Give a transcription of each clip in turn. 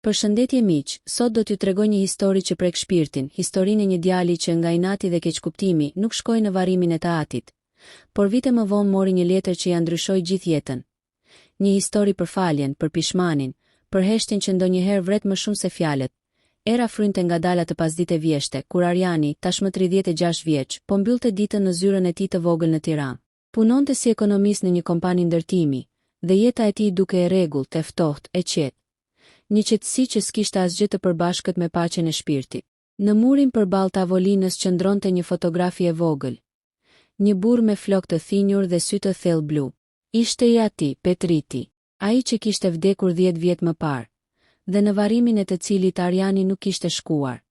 Përshëndetje miq, sot do t'ju tregoj një histori që prek shpirtin, historinë e një djali që nga inati dhe keqkuptimi nuk shkoi në varrimin e të atit, por vite më vonë mori një letër që ia ndryshoi gjithë jetën. Një histori për faljen, për pishmanin, për heshtjen që ndonjëherë vret më shumë se fjalët. Era frynte ngadala të pasdite vjeshte, kur Arjani, tashmë 36 vjeç, po mbyllte ditën në zyrën e tij të vogël në Tiranë. Punonte si ekonomist në një kompani ndërtimi, dhe jeta e tij duke e rregullt, e ftohtë, e qetë. Një qetësi që s'kishte asgjë të përbashkët me paqen e shpirtit. Në murin përballë tavolinës qëndronte një fotografi e vogël. Një burr me flokë të thinjur dhe sy të thellë blu. Ishte i ati, Petriti, ai që kishte vdekur 10 vjet më parë, dhe në varrimin e të cilit Arjani nuk kishte shkuar.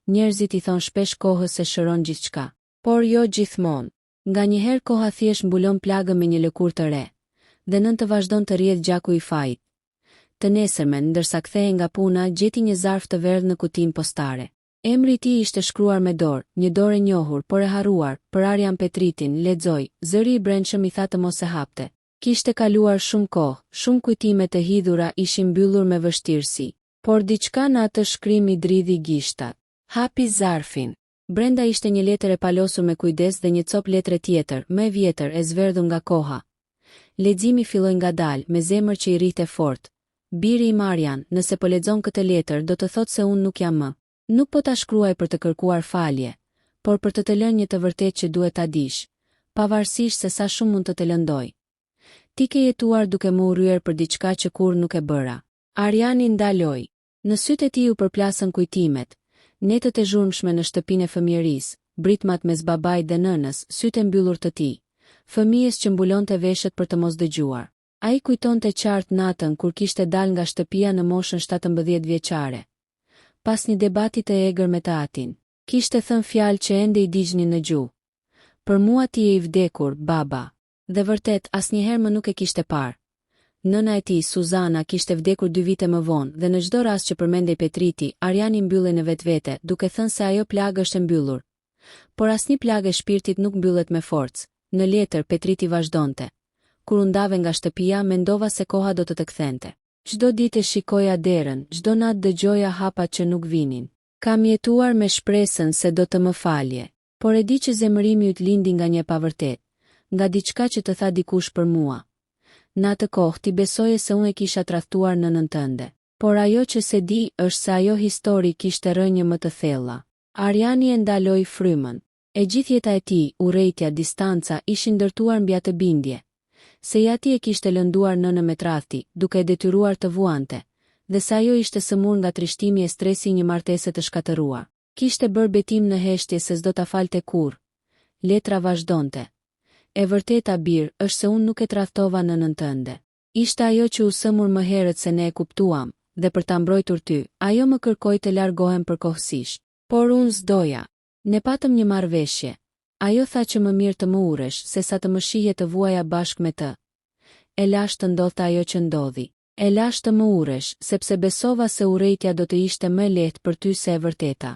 Njerëzit i thon shpesh kohës se shëron gjithçka, por jo gjithmonë. Nganjëherë koha thjesht mbulon plagën me një lëkurë të re, dhe nën të vazhdon të rrjedh gjaku i fajit. Të nesërmen, ndërsa kthehej nga puna, gjeti një zarf të verdhë në kutinë postare. Emri i tij ishte shkruar me dorë, një dorë e njohur, por e harruar, për Arjan Petritin, lexoi, zëri i brendshëm i tha të mos e hapte. Kishte kaluar shumë kohë, shumë kujtime të hidhura ishin mbyllur me vështirësi, por diçka në atë shkrim i dridhi gishtat. Hapi zarfin. Brenda ishte një letër e palosur me kujdes dhe një copë letre tjetër, më e vjetër, e zverdhur nga koha. Leximi filloi ngadalë, me zemër që i rrihte fort. Biri i Arjan, nëse po lexon këtë letër, do të thotë se unë nuk jam më. Nuk po ta shkruaj për të kërkuar falje, por për të lënë një të vërtetë që duhet ta dish, pavarësisht se sa shumë mund të të lëndoj. Ti ke jetuar duke më urryer për diçka që kur nuk e bëra. Arjani ndaloi. Në sytë e tij u përplasën kujtimet, netët e zhurmshme në shtëpinë e fëmijërisë, britmat mes babait dhe nënës, sytë e mbyllur të tij, fëmijës që mbulonte veshët për të mos dëgjuar. Ai kujtonte qartë natën kur kishte dalë nga shtëpia në moshën 17 vjeçare. Pas një debati të egër me të atin, kishte thënë fjalë që ende i digjnin në gjuhë. Për mua ti je i vdekur, baba. Dhe vërtet, asnjëherë më nuk e kishte parë. Nëna e tij, Suzana, kishte vdekur 2 vite më vonë, dhe në çdo rast që përmendej Petriti, Arjani mbyllej në vetvete, duke thënë se ajo plagë është e mbyllur. Por asnjë plagë e shpirtit nuk mbyllet me forcë. Në letër Petriti vazhdonte. Kur u ndave nga shtëpia, mendova se koha do të kthente. Çdo ditë shikoja derën, çdo natë dëgjoja hapat që nuk vinin. Kam jetuar me shpresën se do të më falje, por e di që zemërimi yt lindi nga një pavërtet, nga diçka që të tha dikush për mua. Në atë kohë ti besoje se unë e kisha tradhtuar nënën tënde, por ajo që se di është se ajo histori kishte rënje më të thella. Arjani e ndaloi frymën. E gjithë jeta e tij, urrejtja, distanca ishin ndërtuar mbi atë bindje. Se i ati e kishte lënduar nënën me tradhti, duke e detyruar të vuante, dhe se ajo ishte sëmur nga trishtimi e stresi një martese të shkatëruar. Kishte bërë betim në heshtje se s'do ta falte kurrë. Letra vazhdonte. E vërteta bir, është se unë nuk e tradhtova nënën tënde. Ishte ajo që u sëmur më herët se ne e kuptuam, dhe për ta mbrojtur ty, ajo më kërkoi të largohem përkohësisht. Por unë s'doja. Ne patëm një marrëveshje. Ajo tha që më mirë të më urresh, se sa të më shihje të vuaja bashkë me të. E lash të ndodhte ajo që ndodhi. E lash të më urresh, sepse besova se urrejtja do të ishte më lehtë për ty se e vërteta.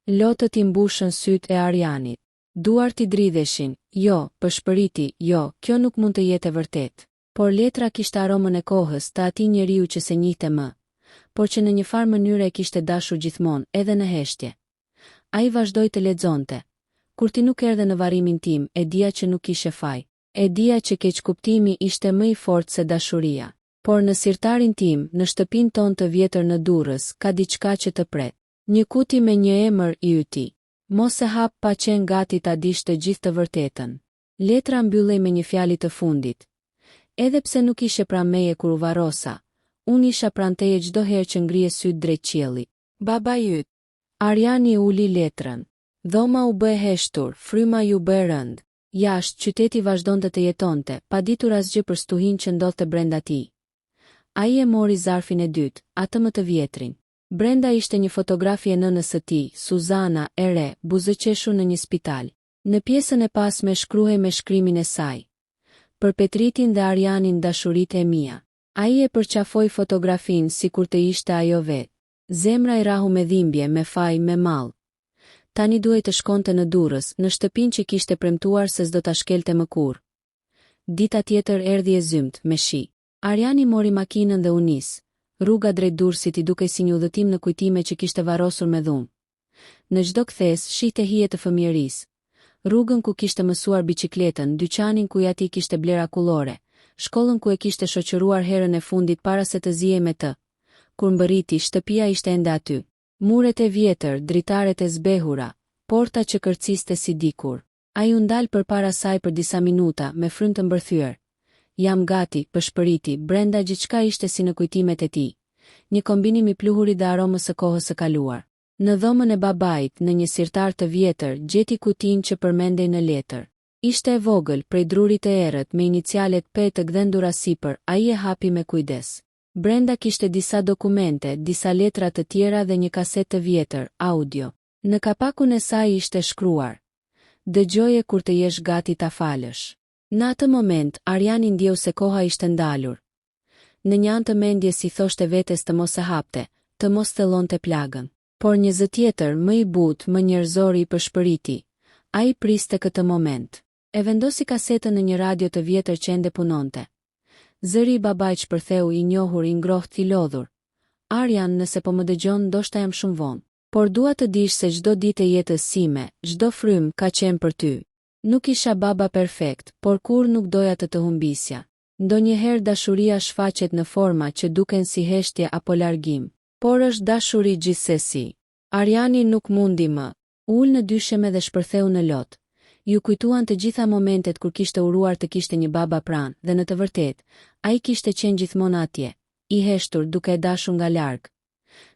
Lotët i mbushën sytë e Arjanit. Duart i dridheshin, jo, përshpëriti, jo, kjo nuk mund të jetë e vërtetë. Por letra kishte aromën e kohës të atij njeriu që se njihte më, por që në një farë mënyre e kishte dashur gjithmonë, edhe në heshtje. Ai vazhdoi të lexonte. Kur ti nuk erdhe në varrimin tim, e dija që nuk kishe faj. E dija që keqkuptimi ishte më i fortë se dashuria. Por në sirtarin tim, në shtëpinë tonë të vjetër në Durrës, ka diçka që të pret. Një kuti me një emër i yti. Mos e hap pa qenë gati ta dish të gjithë të vërtetën. Letra mbyllej me një fjalë të fundit. Edhe pse nuk ishe pranë meje kur u varrosa, unë isha pranë teje çdo herë që ngrije syt drejt qiellit. Baba yt. Arjani uli letrën. Dhoma u bë e heshtur, fryma ju bë e rëndë. Jashtë, qyteti vazhdonte të jetonte, pa ditur asgjë për stuhin që ndodhte brenda tij. Ai e mori zarfin e dytë, atë më të vjetrin. Brenda ishte një fotografi e nënës së tij, Suzana, e re, buzëqeshur në një spital. Në pjesën e pasme shkruhej me shkrimin e saj. Për Petritin dhe Arjanin dashuritë e mia. Ai e përqafoi fotografinë sikur të ishte ajo vetë. Zemra i rahu me dhimbje, me faj, me mall. Tani duhej të shkonte në Durrës, në shtëpinë që kishte premtuar se s'do ta shkelte më kurrë. Dita tjetër erdhi e zymt, me shi. Arjani mori makinën dhe u nis, rruga drejt Durrësit I dukej si një udhëtim në kujtime që kishte varrosur me dhunë. Në çdo kthes shihte hije të fëmijërisë. Rrugën ku kishte mësuar biçikletën, dyqanin ku ati kishte bler akullore, shkollën ku e kishte shoqëruar herën e fundit para se të zihej me të. Kur mbërriti, shtëpia ishte ende aty. Muret e vjetër, dritaret e zbehura, porta që kërciste si dikur. Ai u ndal përpara saj për disa minuta me frymë të mbërthyer. Jam gati, pëshpëriti, brenda gjithçka ishte si në kujtimet e tij. Një kombinim I pluhurit dhe aromës së kohës së kaluar. Në dhomën e babait, në një sirtar të vjetër, gjeti kutinë që përmendej në letër. Ishte e vogël, prej drurit të errët, me inicialet P të gdhendura sipër, ai e hapi me kujdes. Brenda kishte disa dokumente, disa letra të tjera dhe një kasetë të vjetër, audio. Në kapakun e saj ishte shkruar: "Dëgjoje kur të jesh gati ta falësh." Në atë moment, Ariani ndjeu se koha ishte ndalur. Në një anë të mendjes I thoshte vetes të mos e hapte, të mos thellonte plagën. Por një zë tjetër, më I butë, më njerëzor I përshpëriti. Ai priste këtë moment. E vendosi kasetën në një radio të vjetër që ende punonte. Zëri I babait shpërtheu I njohur I ngrohtë I lodhur. "Arjan, nëse po më dëgjon, ndoshta jam shumë vonë. Por dua të dish se çdo ditë e jetës sime, çdo frymë ka qenë për ty. Nuk isha baba perfekt, por kur nuk doja të humbisja. Ndonjëherë dashuria shfaqet në forma që duken si heshtje apo largim, por është dashuri gjithsesi." Ariani nuk mundi më. Ul në dysheme dhe shpërtheu në lot. Ju kujtuan të gjitha momentet kur kishte uruar të kishte një baba pranë, dhe në të vërtetë, ai kishte qenë gjithmonë atje, I heshtur duke e dashur nga larg.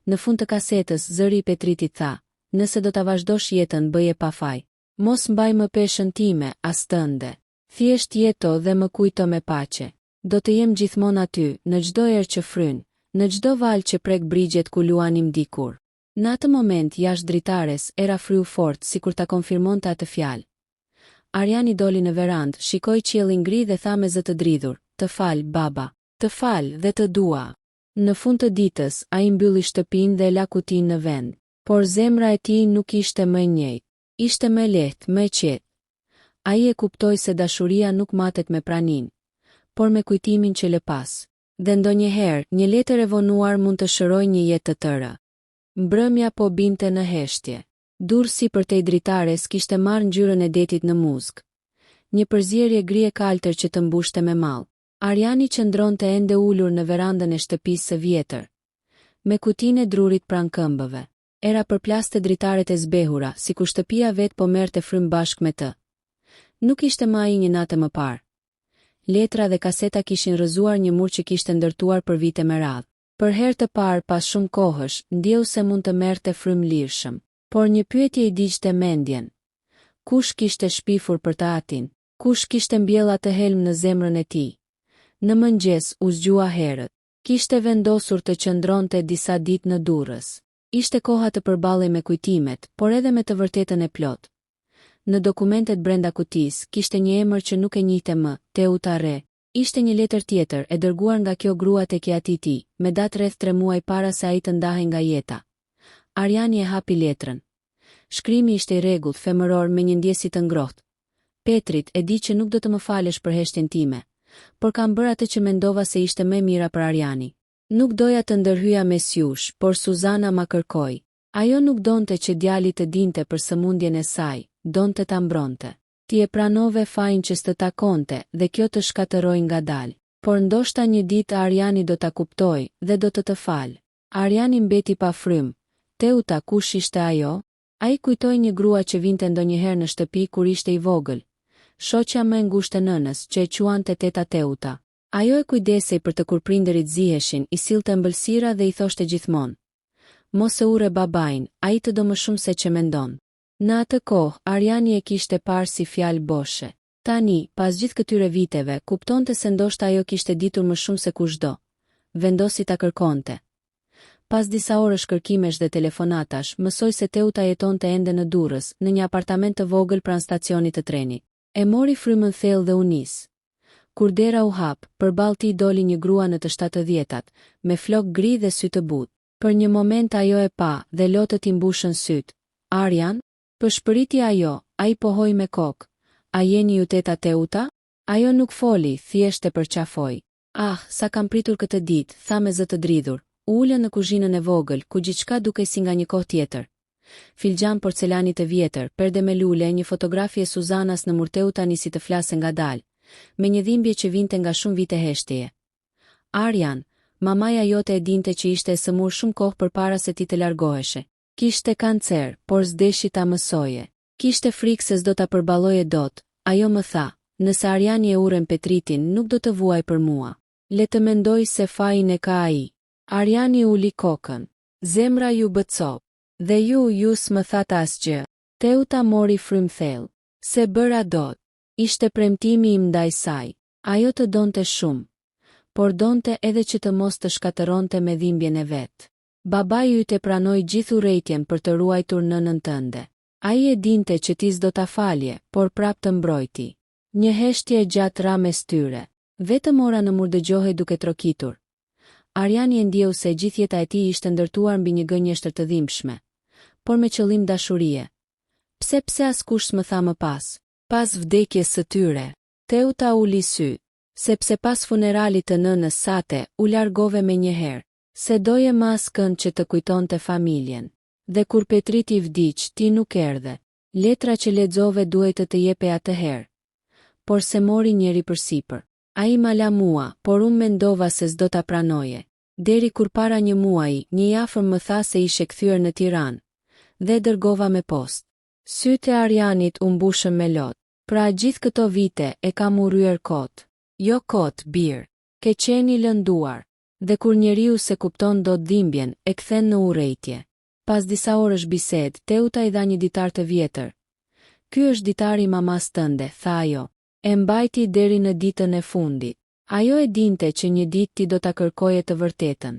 Në fund të kasetës, zëri I Petritit tha: "Nëse do ta vazhdosh jetën, bëje pa faj. Mos mbaj më peshën time, as tënde. Thjesht jeto dhe më kujto me paqe. Do të jem gjithmonë aty, në çdo erë që fryn, në çdo val që prek brigjet ku luanim dikur." Në atë moment, jashtë dritares, era fryu fort, sikur ta konfirmonte atë fjalë. Ariani doli në verandë, shikoi qiellin ngri dhe tha me zë të dridhur: "Të fal, baba. Të fal dhe të dua." Në fund të ditës, ai mbylli shtëpinë dhe la kutinë në vend. Por zemra e tij nuk ishte më e njëjtë. Ishte më lehtë, më e qetë. Ai e kuptoi se dashuria nuk matet me praninë, por me kujtimin që lë pas. Dhe ndonjëherë, një letër e vonuar mund të shërojë një jetë të tërë. Mbrëmja po binte në heshtje. Durrësi përtej dritares kishte marrë ngjyrën e detit në muzg. Një përzierje gri e kaltër që të mbushte me mall. Ariani qëndronte ende ulur në verandën e shtëpisë së vjetër, me kutinë e drurit pranë këmbëve. Era përplaste dritaret e zbehura, sikur shtëpia vet po merrte frym bashkë me të. Nuk ishte më ai një natë më parë. Letra dhe kaseta kishin rrëzuar një mur që kishte ndërtuar për vite me radhë. Për herë të parë pas shumë kohësh, ndjeu se mund të merrte frym lirshëm. Por një pyetje I digjte mendjen. Kush kishte shpifur për të atin? Kush kishte mbjell atë helm në zemrën e tij? Në mëngjes u zgjua herët. Kishte vendosur të qëndronte disa ditë në Durrës. Ishte koha të përballej me kujtimet, por edhe me të vërtetën e plot. Në dokumentet brenda kutisë kishte një emër që nuk e njihte më, Teuta Re. Ishte një letër tjetër e dërguar nga kjo grua tek ati I tij, me datë rreth 3 muaj para se ai të ndahej nga jeta. Ariani e hapi letrën. Shkrimi ishte I rregullt, femëror me një ndjesi të ngrohtë. "Petrit, e di që nuk do të më falesh për heshtjen time, por kam bërë atë që mendova se ishte më e mira për Ariani. Nuk doja të ndërhyja mes jush, por Suzana ma kërkoi. Ajo nuk donte që djali të dinte për sëmundjen e saj, donte ta mbronte. Ti e pranove fajin që s'të takonte dhe kjo të shkatërroi ngadalë. Por ndoshta një ditë Ariani do ta kuptoj dhe do të falë." Ariani mbeti pa frymë. Teuta, kush ishte ajo? Ai kujtoi një grua që vinte ndonjëherë në shtëpi kur ishte I vogël. Shoqja më e ngushtë e nënës, që e quante teta Teuta. Ajo e kujdesej për të kur prindërit ziheshin, I sillte ëmbëlsira dhe I thoshte gjithmonë: "Mos e urre babain, ai të do më shumë se që mendon." Në atë kohë, Ariani e kishte parë si fjalë boshe. Tani, pas gjithë këtyre viteve, kuptonte se ndoshta ajo kishte ditur më shumë se kushdo. Vendosi ta kërkonte. Pas disa orësh kërkimesh dhe telefonatash, mësoi se Teuta jetonte ende në Durrës, në një apartament të vogël pranë stacionit të trenit. E mori frymën thellë dhe u nis. Kur dera u hap, përballë tij doli një grua në të 70-tat, me flok gri dhe sy të butë. Për një moment ajo e pa dhe lotët I mbushën syt. "Arjan?" Përshpëriti ajo, ai pohoi me kokë. "A jeni ju teta Teuta?" Ajo nuk foli, thjesht e përqafoi. "Ah, sa kam pritur këtë ditë," tha me zë të dridhur. Ulën në kuzhinën e vogël, ku gjithçka dukej si nga një kohë tjetër. Filxhan porcelani të vjetër, perde me lule, një fotografi e Suzanas në murteuta nisi të flasë ngadalë, me një dhimbje që vinte nga shumë vite heshtjeje. Arjan, mamaja jote e dinte që ishte e sëmur shumë kohë përpara se ti të largoheshe. Kishte kancer, por s'deshi ta mësoje. Kishte frikë se s'do ta përballoje dot. Ajo më tha, nëse Arjani e urren Petritin, nuk do të vuaj për mua. Le të mendoj se fajin e ka ai. Arjani uli kokën. Zemra ju bë copë. Dhe ju s'më thatë asgjë. Teuta mori frym thellë. Se bëra dot. Ishte premtimi im ndaj saj. Ajo të donte shumë, por donte edhe që të mos të shkatëronte me dhimbjen e vet. Babai yt e pranoi gjithë urrejtjen për të ruajtur nënën tënde. Ai e dinte që ti s'do ta falje, por prap të mbrojti. Një heshtje e gjatë ra mes tyre. Vetëm ora në mur dëgjohej duke trokitur. Arjani e ndjeu se gjithë jeta e tij ishte ndërtuar mbi një gënjeshtër të dhimbshme, por me qëllim dashurie. Pse askush s'më tha më pas? Pas vdekjes së tyre. Teuta uli sy. Sepse pas funeralit të nënës sate, u largove me njëherë. Se doje më askënd që të kujtonte familjen. Dhe kur Petriti vdiq, ti nuk erdhe. Letra që lexove duhet të jepe atëherë. Por se mori njeri përsipër. Ai ma la mua, por unë mendova se s'do ta pranoje. Deri kur para një muaji, një i afërm më tha se ishe kthyer në Tiranë. Dhe dërgova me postë. Sytë e Arjanit u mbushën me lot. Pra gjithë këto vite e kam urryer kot. Jo kot, birë. Ke qeni lënduar. Dhe kur njeriu se kupton do të dhimbjen, e kthen në urrejtje. Pas disa orësh bisedë, Teuta i dha një ditar të vjetër. Ky është ditari mamas tënde, tha ajo. E mbajti deri në ditën e fundit. Ajo e dinte që një ditë ti do ta kërkoje të vërtetën.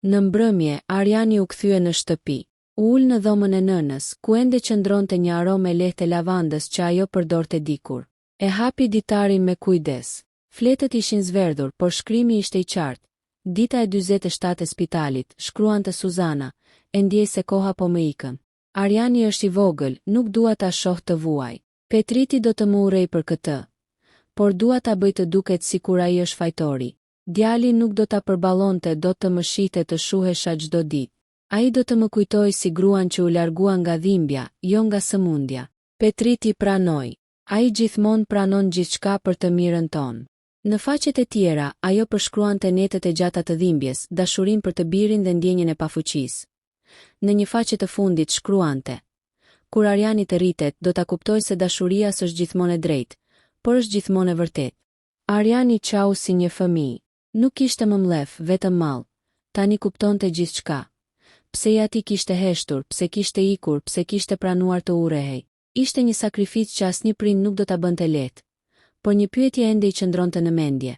Në mbrëmje, Arjani u kthye në shtëpi. U ul në dhomën e nënës, ku ende qëndronte një aromë e lehtë e lavandës që ajo përdorte dikur. E hapi ditarin me kujdes. Fletët ishin zverdhur, por shkrimi ishte i qartë. Dita e 47 e spitalit, shkruante Suzana, e ndjej se koha po më ikën. Arjani është i vogël, nuk dua ta shoh të vuaj. Petriti do të më urrej për këtë. Por dua ta bëj të duket sikur ai është fajtori. Djali nuk do ta përballonte, do të më shihte të shuhesha çdo ditë. Ai do të më kujtoj si gruan që u largua nga dhimbja, jo nga sëmundja. Petriti pranoi. Ai gjithmonë pranon gjithçka për të mirën tonë. Në faqet e tjera, ajo përshkruante netet e gjata të dhimbjes, dashurinë për të birin dhe ndjenjen e pafuqisë. Në një faqe të fundit shkruante: kur Arjani të rritet, do ta kuptoj se dashuria s'është gjithmonë e drejtë, por është gjithmonë e vërtetë. Arjani qau si një fëmijë. Nuk kishte më mlef, vetëm mall. Tani kuptonte gjithçka. Pse ja ti kishte heshtur, pse kishte ikur, pse kishte pranuar të urrehej. Ishte një sakrificë që asnjë prind nuk do ta bënte lehtë. Por një pyetje ende i qëndronte në mendje.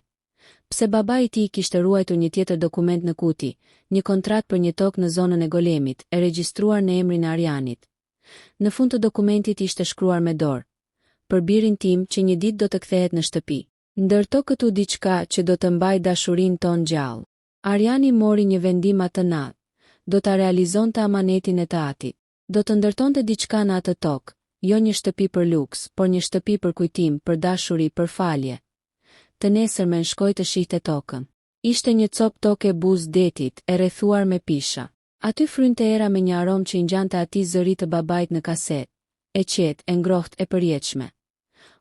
Pse babai i tij kishte ruajtur një tjetër dokument në kuti, një kontratë për një tokë në zonën e Golemit, e regjistruar në emrin e Arjanit. Në fund të dokumentit ishte shkruar me dorë: për birin tim që një ditë do të kthehet në shtëpi. Ndërto këtu diçka që do të mbaj dashurinë tonë gjallë. Arjani mori një vendim atë natë. Do ta realizonte amanetin e të atit. Do të ndërtonte diçka në atë tokë, jo një shtëpi për luks, por një shtëpi për kujtim, për dashuri, për falje. Të nesërmen shkoi të shihte tokën. Ishte një copë tokë e buzë detit, e rrethuar me pisha. Aty frynte era me një aromë që i ngjante atij zëri të babait në kaset, e qetë, e ngrohtë, e përjetshme.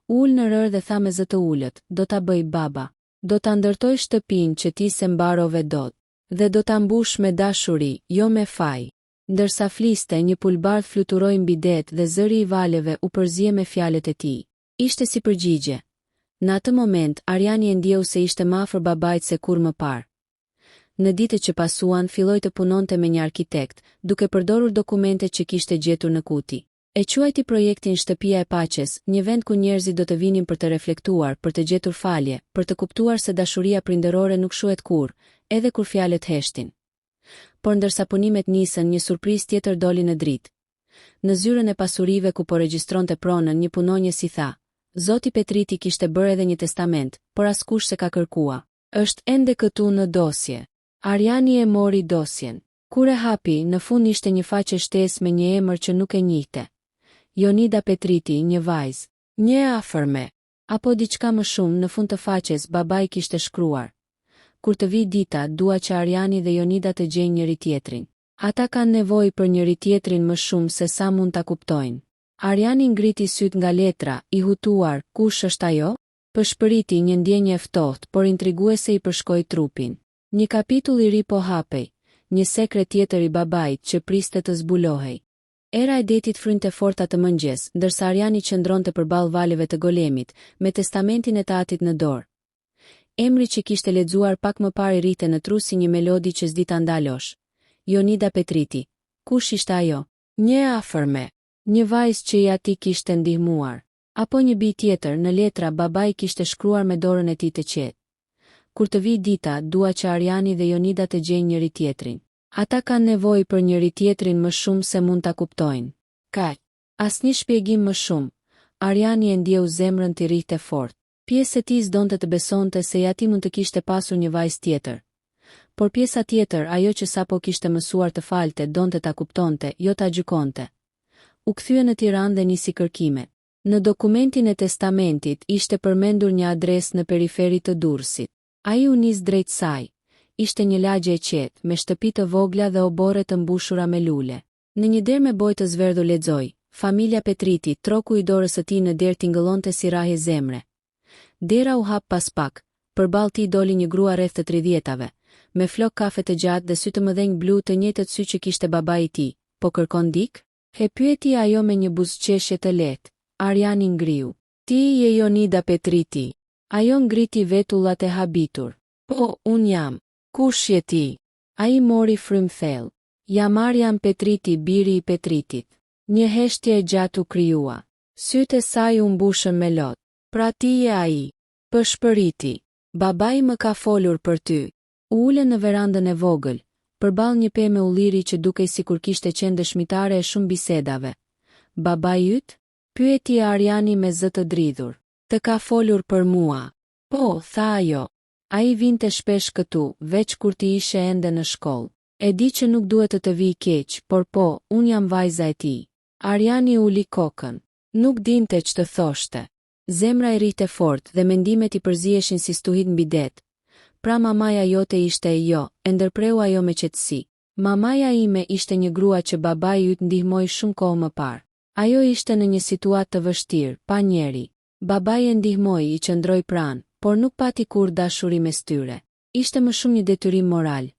Ul në rër dhe tha me zë të ulët: do ta bëj baba. Do ta ndërtoj shtëpinë që ti se mbarove dot. Dhe do ta mbush me dashuri, jo me faj. Ndërsa fliste, një pulbardh fluturoi mbi det dhe zëri i valeve u përzie me fjalët e tij. Ishte si përgjigje. Në atë moment, Arjani e ndjeu se ishte më afër babait se kur më parë. Në ditët që pasuan, filloi të punonte me një arkitekt, duke përdorur dokumentet që kishte gjetur në kuti. E quajti projektin Shtëpia e Paqes, një vend ku njerëzit do të vinin për të reflektuar, për të gjetur falje, për të kuptuar se dashuria prindërore nuk shuhet kurrë, edhe kur fjalët heshtin. Por ndërsa punimet nisën, një surprizë tjetër doli në dritë. Në zyrën e pasurive ku po regjistronte pronën, një punonjës i tha: Zoti Petriti kishte bërë edhe një testament, por askush se ka kërkua. Është ende këtu në dosje. Arjani e mori dosjen. Kur e hapi, në fund ishte një faqe shtesë me një emër që nuk e njihte. Jonida Petriti, një vajzë, një afërme, apo diçka më shumë. Në fund të faqes babai kishte shkruar: kur të vi dita, dua që Ariani dhe Jonida të gjejnë njëri tjetrin. Ata kanë nevojë për njëri tjetrin më shumë se sa mund ta kuptojnë. Ariani ngriti syt nga letra, i hutuar, kush është ajo? Përshpëriti një ndjenjë e ftohtë, por intriguese i përshkoi trupin. Një kapitull i ri po hapej, një sekret tjetër i babait që priste të zbulohej. Era e detit frynte forta të mëngjes, ndërsa Ariani qëndronte përballë valeve të golemit, me testamentin e tatit në dorë. Emri që kishte lexuar pak më parë rrite në tru si një melodi që s'di ta ndalosh. Jonida Petriti. Kush ishte ajo? Një afërme, një vajzë që i ati kishte ndihmuar, apo një bi tjetër? Në letra babai kishte shkruar me dorën e tij të qetë. Kur të vi dita, dua që Ariani dhe Jonida të gjejnë njëri tjetrin. Ata kanë nevojë për njëri tjetrin më shumë se mund ta kuptojnë. Kaq. Asnjë shpjegim më shumë. Ariani e ndjeu zemrën të rrihte fort. Pjesë e tij s'donte të besonte se ja ti mund të kishte pasur një vajzë tjetër. Por pjesa tjetër, ajo që sapo kishte mësuar të falte, donte ta kuptonte, jo ta gjykonte. U kthye në Tiranë dhe nisi kërkime. Në dokumentin e testamentit ishte përmendur një adresë në periferi të Durrësit. Ai u nis drejt saj. Ishte një lagje e qetë, me shtëpi të vogla dhe oborre të mbushura me lule. Në një derë me bojë të zverdhur lexoi: familja Petriti. Troku i dorës së tij në derë tingëllonte si rahje zemre. Dera u hap pas pak, përballë tij doli një grua rreth të 30-tave, me flok kafe të gjatë dhe sy të mëdhenj blu, të njëjtët sy që kishte babai i tij. Po kërkon dik? He pyeti ajo me një buzëqeshje të lehtë. Ariani ngriu. Ti je Jonida Petriti. Ajo ngriti vetullat e habitur. Po, un jam. Kush je ti? Ai mori frym thellë. Jam Arian Petriti, biri i Petritit. Një heshtje e gjatë u krijua. Sytë e saj u mbushën me lot. Pra ti je ai. Përshpëriti. Babai më ka folur për ty. U ule në verandën e vogël, përballë një pemë ulliri që dukej sikur kishte qenë dëshmitare e shumë bisedave. Babai yt? Pyeti Ariani me zë të dridhur. Të ka folur për mua. Po, tha ajo. Ai vinte shpesh këtu, veç kur ti ishe ende në shkollë. E di që nuk duhet të vi keq, por po, un jam vajza e tij. Ariani uli kokën. Nuk dinte ç'të thoshte. Zemra e rrihte fort dhe mendimet i përziheshin si stuhit mbi det. Pra mamaja jote ishte e jo, e ndërpreu ajo me qetësi. Mamaja ime ishte një grua që babai yt ndihmoi shumë kohë më parë. Ajo ishte në një situatë të vështirë, pa njeri. Babai e ndihmoi, i qëndroi pranë, por nuk pati kur dashuri mes tyre. Ishte më shumë një detyrim moral.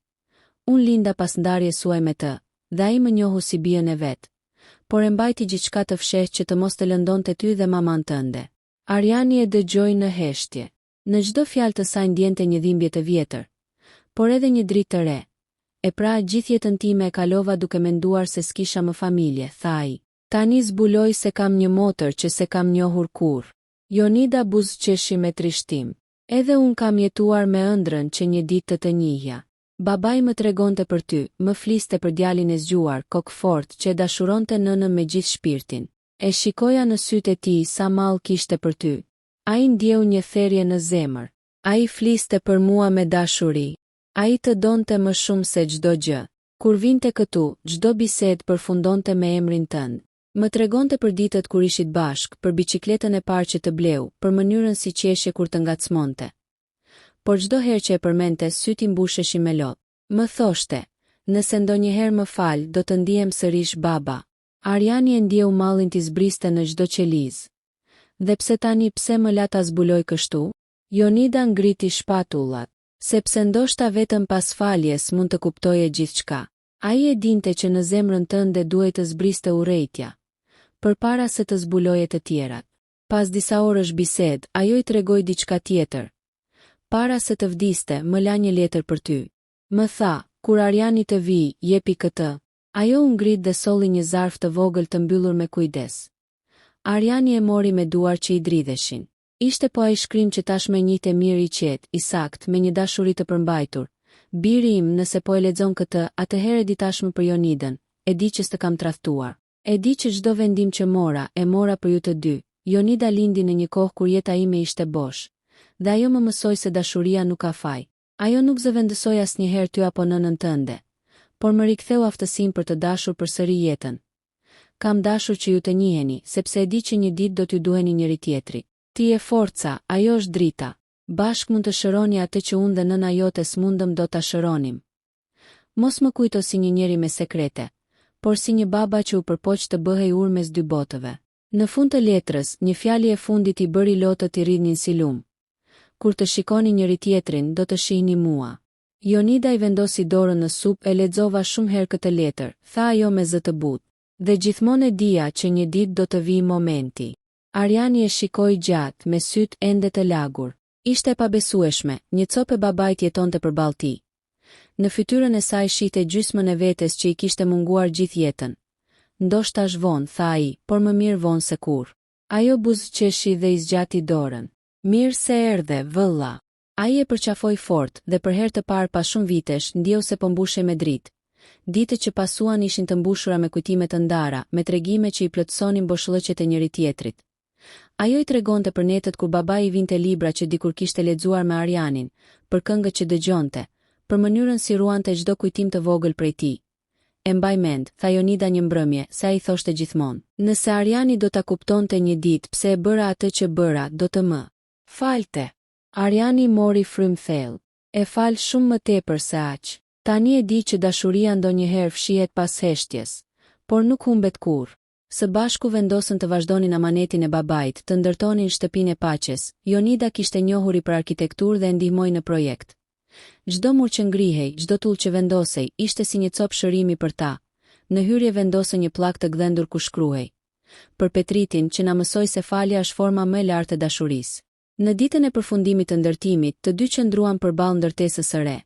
Unë linda pas ndarjes suaj me të, dhe ai më njohu si bijën e vet. Por e mbajti gjithçka të fshehtë që të mos të lëndonte ty dhe maman tënde. Ariani e dëgjoi në heshtje. Në çdo fjalë të saj ndjente një dhimbje të vjetër, por edhe një dritë të re. E pra gjithë jetën time e kalova duke menduar se s'kisha më familje, tha ai. Tani zbuloj se kam një motër që se kam njohur kur. Jonida buzëqeshi me trishtim. Edhe unë kam jetuar me ëndrrën që një ditë të njihja. Babai më tregonte për ty, më fliste për djalin e zgjuar, kokfort, që e dashuronte nënën me gjithë shpirtin. E shikoja në sytë e tij sa mall kishte për ty. Ai ndjeu një therrje në zemër. Ai fliste për mua me dashuri. Ai të donte më shumë se çdo gjë. Kur vinte këtu, çdo bisedë përfundonte me emrin tënd. Më tregonte për ditët kur ishit bashk, për biçikletën e parë që të bleu, për mënyrën si qeshje kur të ngacmonte. Por çdo herë që e përmente, sytë i mbusheshin me lot. Më thoshte, nëse ndonjëherë më fal, do të ndihem sërish baba. Ariani e ndjeu mallin t'i zbriste në çdo qelizë. Dhe pse më la ta zbuloj kështu? Jonida ngriti shpatullat, sepse ndoshta vetëm pas faljes mund të kuptoje gjithçka. Ai e dinte që në zemrën tënde duhet të zbriste urrejtja, përpara se të zbuloje të tjerat. Pas disa orësh bisedë, ajo i tregoi diçka tjetër. Para se të vdiste, më la një letër për ty. Më tha, kur Ariani të vi, jepi këtë. Ajo u ngrit dhe solli një zarf të vogël të mbyllur me kujdes. Ariani e mori me duar që i dridheshin. Ishte po ai shkrim që tashmë njihte mirë, i qetë, i sakt, me një dashuri të përmbajtur. Biri im, nëse po e lexon këtë, atëherë di tashmë për Jonidën, e di që s'të kam tradhtuar. E di që çdo vendim që mora, e mora për ju të dy. Jonida lindi në një kohë kur jeta ime ishte bosh. Dhe ajo më mësoi se dashuria nuk ka faj. Ajo nuk zëvendësoi asnjëherë ty apo nënën tënde, por më riktheu aftësinë për të dashur përsëri jetën. Kam dashur që ju të njiheni, sepse e di që një ditë do t'ju duheni njëri tjetrit. Ti je forca, ajo është drita. Bashk mund të shëroni atë që unë dhe nëna jote s'mundëm do ta shëronim. Mos më kujto si një njeri me sekrete, por si një baba që u përpoq të bëhej ur mes dy botëve. Në fund të letrës, një fjali e fundit I bëri lotët të rridnin si lum. Kur të shikoni njëri tjetrin, do të shihni mua. Jonida I vendosi dorën në supë e lexova shumë herë këtë letër, tha ajo me zë të butë. Dhe gjithmonë e dija që një ditë do të vijë momenti. Ariani e shikoi gjatë, me sytë ende të lagur. Ishte e pabesueshme, një copë e babait jetonte përballë tij. Në fytyrën e saj shihte gjysmën e vetes që I kishte munguar gjithë jetën. Ndoshta është vonë, tha ai, por më mirë vonë se kurrë. Ajo buzëqeshi dhe I zgjati dorën. Mirë se erdhe, vëlla. Ai e përqafoi fort dhe për herë të parë pas shumë vitesh ndjeu se po mbushej me dritë. Ditët që pasuan ishin të mbushura me kujtime të ndara, me tregime që I plotësonin boshllëqet e njëri tjetrit. Ajo I tregonte për netët kur babai I vinte libra që dikur kishte lexuar me Arianin, për këngët që dëgjonte, për mënyrën si ruante çdo kujtim të vogël prej tij. E mbaj mend, tha Jonida një mbrëmje, se ai thoshte gjithmonë, nëse Ariani do ta kuptonte një ditë pse e bëra atë që bëra, do të më falte. Ariani mori frym thellë. E fal shumë më tepër se aq. Tani e di që dashuria ndonjëherë fshihet pas heshtjes, por nuk humbet kurrë. Së bashku vendosën të vazhdonin amanetin e babait, të ndërtonin shtëpinë e paqes. Jonida kishte njohuri për arkitekturë dhe e ndihmoi në projekt. Çdo mur që ngrihej, çdo tull që vendosej, ishte si një copë shërimi për ta. Në hyrje vendosën një pllak të gdhendur ku shkruhej: Për Petritin që na mësoi se falja është forma më e lartë e dashurisë. Në ditën e përfundimit të ndërtimit, të dy qëndruan përballë ndërtesës së re.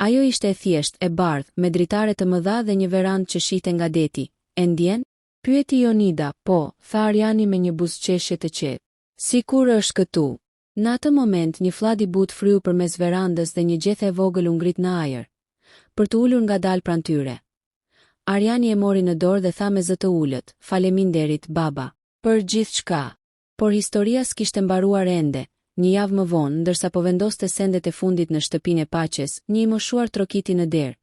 Ajo ishte e thjeshtë, e bardhë, me dritare të mëdha dhe një verandë që shihte nga deti. E ndjen? Pyeti Jonida. Po, tha Ariani me një buzëqeshje të qetë. Sikur është këtu. Në atë moment një fllad I butë fryu përmes verandës dhe një gjethe e vogël u ngrit në ajër, për të ulur ngadalë pranë tyre. Ariani e mori në dorë dhe tha me zë të ulët: Faleminderit, baba, për gjithçka. Por historia s'kishte mbaruar ende. Një javë më vonë, ndërsa po vendoste sendet e fundit në shtëpinë e paqes, një I moshuar trokiti në derë.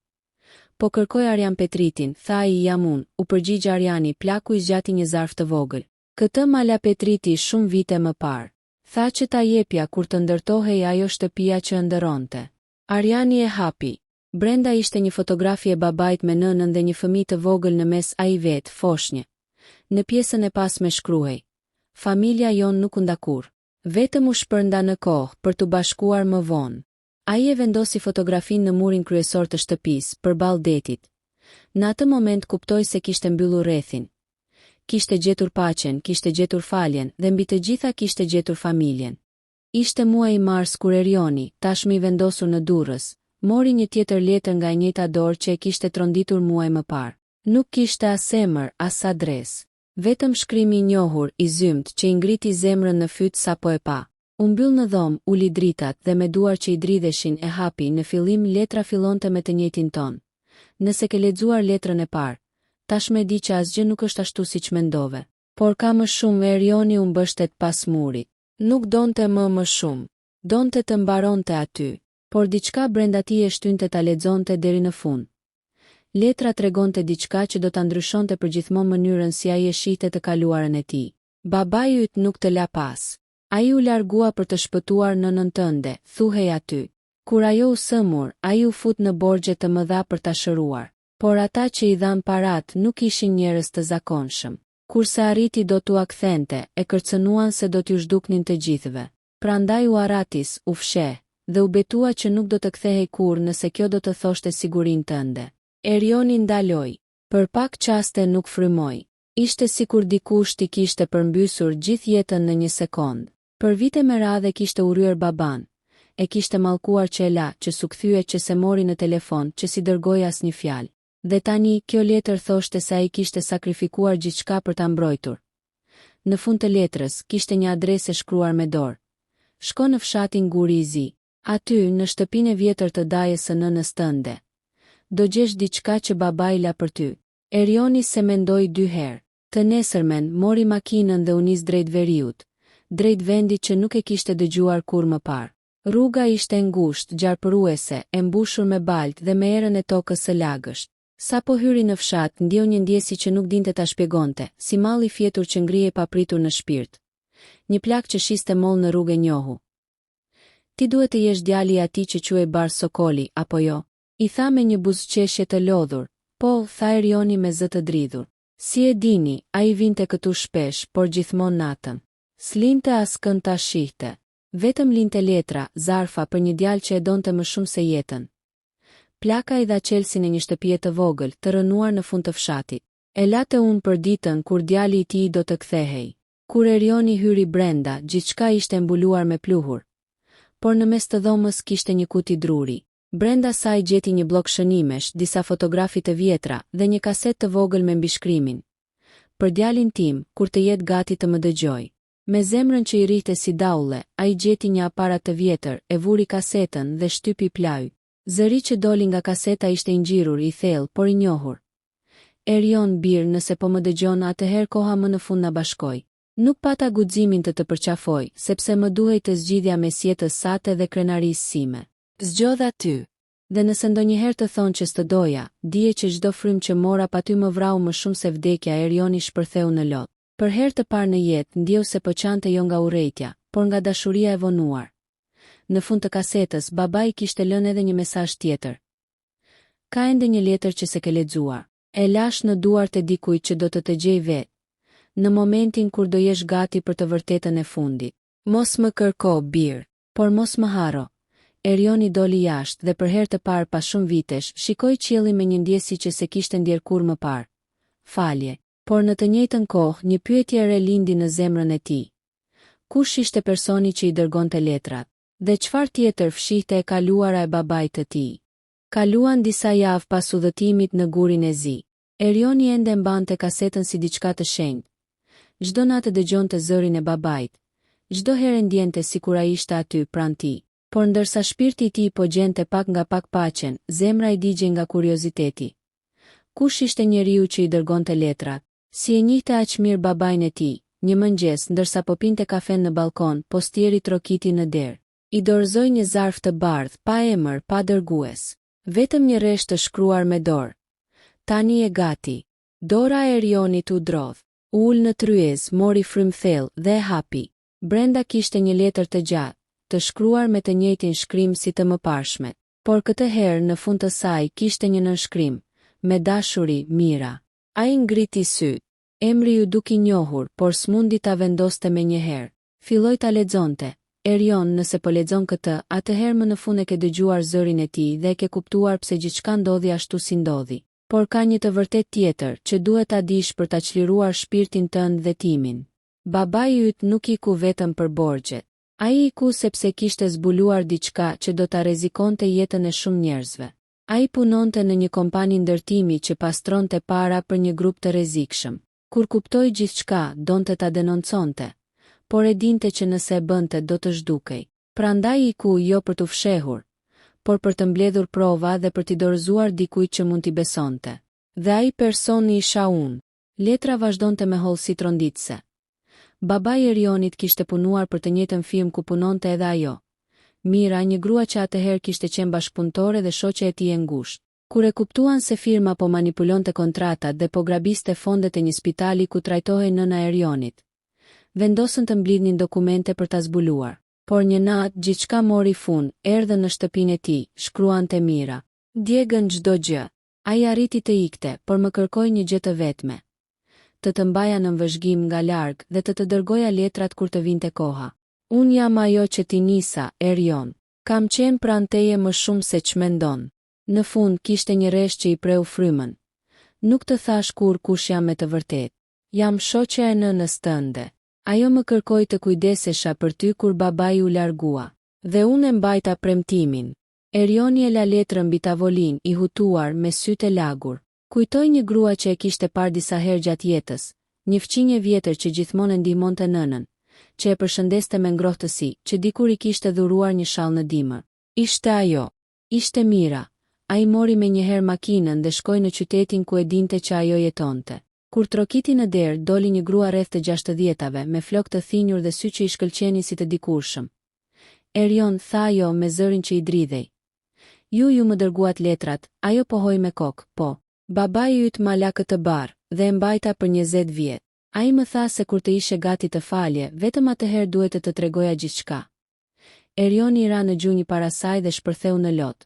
Po kërkoj Arian Petritin, tha ai, jam unë, u përgjigj Ariani, plaku I zgjati një zarf të vogël. Këtë mala Petriti shumë vite më parë. Tha që ta jepja kur të ndërtohej ajo shtëpia që ndëronte. Ariani e hapi. Brenda ishte një fotografi e babait me nënën dhe një fëmijë të vogël në mes, ai vetë, foshnjë. Në pjesën e pasme shkruhej: Familja jon nuk u nda kurrë. Vetëm u shpërnda në kohë për të bashkuar më vonë. Ai e vendosi fotografinë në murin kryesor të shtëpisë, përballë detit. Në atë moment kuptoi se kishte mbyllur rrethin. Kishte gjetur paqen, kishte gjetur faljen dhe mbi të gjitha kishte gjetur familjen. Ishte muaji mars kur Erioni, tashmë I vendosur në Durrës, mori një tjetër letër nga e njëjta dorë që e kishte tronditur muaj më parë. Nuk kishte as emër, as adresë. Vetëm shkrimi I njohur, I zymt, që I ngriti zemrën në fyt sapo e pa. U mbyll në dhomë, uli dritat dhe me duar që I dridheshin e hapi. Në fillim letra fillonte me të njëjtin ton. Nëse ke lexuar letrën e parë, tashmë e di që asgjë nuk është ashtu siç mendove. Por ka më shumë. Erioni u mbështet pas murit. Nuk donte më shumë. Donte të mbaronte aty. Por diçka brenda tij e shtynte ta lexonte deri në fund. Letra tregonte diçka që do ta ndryshonte përgjithmonë mënyrën si ai e shihte të kaluarën e tij. Babai yt nuk të la pas. Ai u largua për të shpëtuar nënën tënde, thuhej aty. Kur ajo u sëmur, ai u fut në borxhe të mëdha për ta shëruar. Por ata që I dhan parat nuk ishin njerëz të zakonshëm. Kurse arriti do t'u akthente, e kërcënuan se do t'ju zhduknin të gjithëve. Prandaj u aratis, u fsheh, dhe u betua që nuk do të kthehej kurrë nëse kjo do të thoshte sigurinë tënde. Erioni ndaloi. Për pak qaste nuk frymoi. Ishte sikur dikush t'i kishte përmbysur gjithë jetën në një sekond. Për vite me radhë kishte urryer baban. E kishte mallkuar që e la, që s'u kthye, që se mori në telefon, që si dërgoi asnjë fjalë. Dhe tani kjo letër thoshte se ai kishte sakrifikuar gjithçka për ta mbrojtur. Në fund të letrës kishte një adresë shkruar me dorë. Shko në fshatin Guri I Zi. Aty, në shtëpinë e vjetër të dajës së nënës tënde. Do gjesh diçka që babai la për ty. Erioni se mendoi 2 herë. Të nesërmen mori makinën dhe u nis drejt veriut, drejt vendit që nuk e kishte dëgjuar kurrë më parë. Rruga ishte ngushtë, gjarpëruese, e mbushur me baltë dhe me erën e tokës së lagësht. Sa po hyri në fshat, ndjeu një ndjesi që nuk dinte ta shpjegonte, si mall I fjetur që ngrihej papritur në shpirt. Një plak që shiste moll në rrugë e njohu. Ti duhet të jesh djali I atij që quhej Bar Sokoli, apo jo? I tha me një buzëqeshje të lodhur. Po, tha Erioni me zë të dridhur. Si e dini, ai vinte këtu shpesh, por gjithmonë natën. S'linte askënd ta shihte. Vetëm linte letra, zarfa për një djalë që e donte më shumë se jetën. Plaka I dha qelsin e një shtëpie të vogël, të rënuar në fund të fshatit. E late unë për ditën kur djali I tij do të kthehej. Kur Erioni hyri brenda, gjithçka ishte mbuluar me pluhur. Por në mes të dhomës kishte një kuti druri. Brenda saj gjeti një blok shënimesh, disa fotografi të vjetra dhe një kaset të vogël me mbishkrimin. Për djalin tim, kur të jetë gati të më dëgjoj. Me zemrën që I rrihte si daulle, ai gjeti një aparat të vjetër, e vuri kasetën dhe shtypi plaj. Zëri që doli nga kaseta ishte I ngjirur, I thellë, por I njohur. Erion bir, nëse po më dëgjon, atëherë koha më në fund na bashkoi. Nuk pata guximin të përqafoj, sepse më duhej të zgjidhja mes jetës sate dhe krenarisë sime. Zgjodha ty. Dhe nëse ndonjëherë të thonë që s'të doja, dije që çdo frym që mora paty më vrau më shumë se vdekja. Erioni shpërtheu në lot. Për herë të parë në jetë, ndjeu se po qante jo nga urrejtja, por nga dashuria e vonuar. Në fund të kasetës, babai kishte lënë edhe një mesazh tjetër. Ka ende një letër që se ke lexuar. E lash në duart e dikujt që do të gjej vetë. Në momentin kur do jesh gati për të vërtetën e fundit. Mos më kërko, bir, por mos më haro. Erioni doli jashtë dhe për herë të parë pas shumë vitesh, shikoi qiellin me një ndjesi që se kishte ndjer kur më parë. Falje. Por në të njëjtën kohë, një pyetje re lindi në zemrën e tij. Kush ishte personi që I dërgonte letrat? Dhe çfarë tjetër fshihte e kaluara e babait të tij? Kaluan disa javë pas udhëtimit në gurin e zi. Erioni ende mbante kasetën si diçka të shenjtë. Çdo natë dëgjonte zërin e babait. Çdo herë ndjente sikur ai ishte aty pranë tij. Por ndërsa shpirti I tij po gjente pak nga pak paqen, zemra I digjej nga kurioziteti. Kush ishte njeriu që I dërgonte letrat? Si e njihte aq mirë babain e tij? Një mëngjes, ndërsa po pinte kafen në balkon, postieri trokiti në derë. I dorëzoi një zarf të bardhë, pa emër, pa dërgues. Vetëm një rresht të shkruar me dorë. Tani e gati. Dora e Erionit u drodh. Ul në tryez, mori frym thellë dhe e hapi. Brenda kishte një letër të gjatë, të shkruar me të njëjtin shkrim si të mëparshmet. Por këtë herë në fund të saj kishte një nënshkrim, me dashuri, Mira. Ai ngriti syt. Emri ju duk I njohur, por s'mundi ta vendoste me njëherë. Filloi ta lexonte. Erion, nëse po lexon këtë, atëherë më në fund e ke dëgjuar zërin e tij dhe e ke kuptuar pse gjithçka ndodhi ashtu si ndodhi. Por ka një të vërtet tjetër që duhet ta dish për ta çliruar shpirtin tënd dhe timin. Babai yt nuk iku vetëm për borxhet. Ai iku sepse kishte zbuluar diçka që do ta rrezikonte jetën e shumë njerëzve. Ai punonte në një kompani ndërtimi që pastronte para për një grup të rrezikshëm. Kur kuptoi gjithçka, donte ta denonconte, por e dinte që nëse e bënte do të zhdukej. Prandaj iku jo për t'u fshehur, por për të mbledhur prova dhe për t'i dorëzuar dikujt që mund t'i besonte. Dhe ai personi isha unë. Letra vazhdonte me hollësi tronditse. Babai Erionit kishte punuar për të njëjtën firmë ku punonte edhe ajo. Mira, një grua që atëherë kishte qenë bashkëpunëtore dhe shoqe e tij e ngushtë. Kur e kuptuan se firma po manipulonte kontratat dhe po grabiste fondet e një spitali ku trajtohej nëna e Erionit, vendosën të mblidhnin dokumente për ta zbuluar. Por një natë gjithçka mori fund, erdhën në shtëpinë e tij, shkruante Mira. Djegën çdo gjë. Ai arriti të ikte, por më kërkoi një gjë të vetme. Të mbaja në vëzhgim nga larg dhe të dërgoja letrat kur të vinte koha. Unë jam ajo që ti nisa, Erion. Kam qenë pranë teje më shumë se ç'mendon. Në fund kishte një rresht që I preu frymën. Nuk të thash kur kush jam me të vërtet. Jam shoqja e nënës tënde. Ajo më kërkoi të kujdesesha për ty kur babai u largua. Dhe unë e mbajta premtimin. Erioni e la letrën mbi tavolinë, I hutuar me sytë e lagur. Kujtoi një grua që e kishte parë disa herë gjatë jetës, një fqinje vjetër që gjithmonë e ndihmonte nënën, që e përshëndeste me ngrohtësi, që dikur I kishte dhuruar një shall në dimër. Ishte ajo. Ishte Mira. Ai mori me njëherë makinën dhe shkoi në qytetin ku e dinte që ajo jetonte. Kur trokiti në derë, doli një grua rreth të 60-tave me flokë të thinjur dhe sy që I shkëlqenin si të dikurshëm. Erion, tha ajo me zërin që I dridhej. Ju më dërguat letrat, ajo pohoi me kokë, po. Babai yt ma la këtë barë dhe e mbajta për 20 vjet. Ai më tha se kur të ishe gati të falje, vetëm atëherë duhet të tregoja gjithçka. Erioni ra në gjunjë para saj dhe shpërtheu në lot.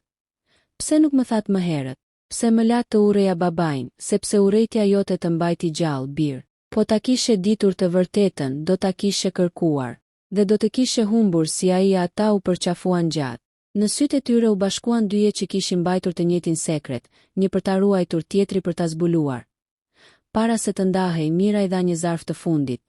Pse nuk më thatë më herët? Pse më latë të urreja babain, sepse urrejtja jote të mbajti gjallë, birë. Po ta kishe ditur të vërtetën, do ta kishe kërkuar, dhe do të kishe humbur si ai ata u përqafuan gjatë. Në sytë e tyre u bashkuan dyje që kishin mbajtur të njëjtin sekret, një për ta ruajtur, tjetri për ta zbuluar. Para se të ndahej, Mira i dha një zarf të fundit.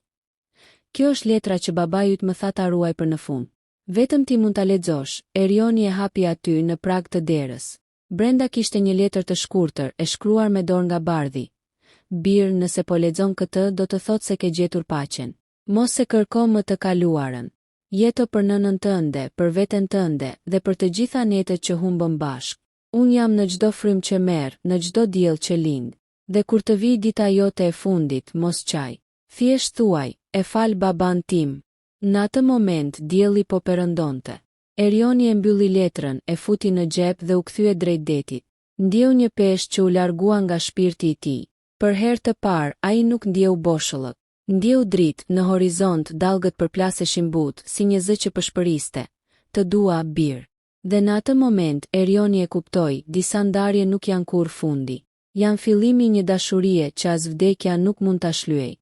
Kjo është letra që babai yt më tha ta ruaj për në fund. Vetëm ti mund ta lexosh. Erioni e hapi aty në prag të derës. Brenda kishte një letër të shkurtër, e shkruar me dorë nga bardhi. Bir, nëse po lexon këtë, do të thotë se ke gjetur paqen. Mos e kërko më të kaluarën. Jeto për nënën tënde, për veten tënde dhe për të gjitha netët që humbëm bashk. Unë jam në çdo frymë që merr, në çdo diell që lind. Dhe kur të vi dita jote e fundit, mos qaj. Thjesht thuaj, e fal baban tim. Në atë moment dielli po perëndonte. Erioni e mbylli letrën, e futi në xhep dhe u kthye drejt detit. Ndjeu një peshë që u largua nga shpirti i tij. Për herë të parë, ai nuk ndjeu boshëllëk. Ndjeu dritë, në horizont dallgët përplaseshin butë, si një zë që pëshpëriste. Të dua, bir. Dhe në atë moment, Erioni e kuptoi, disa ndarje nuk janë kur fundi. Janë fillimi një dashurie që as vdekja nuk mund ta shlyejë.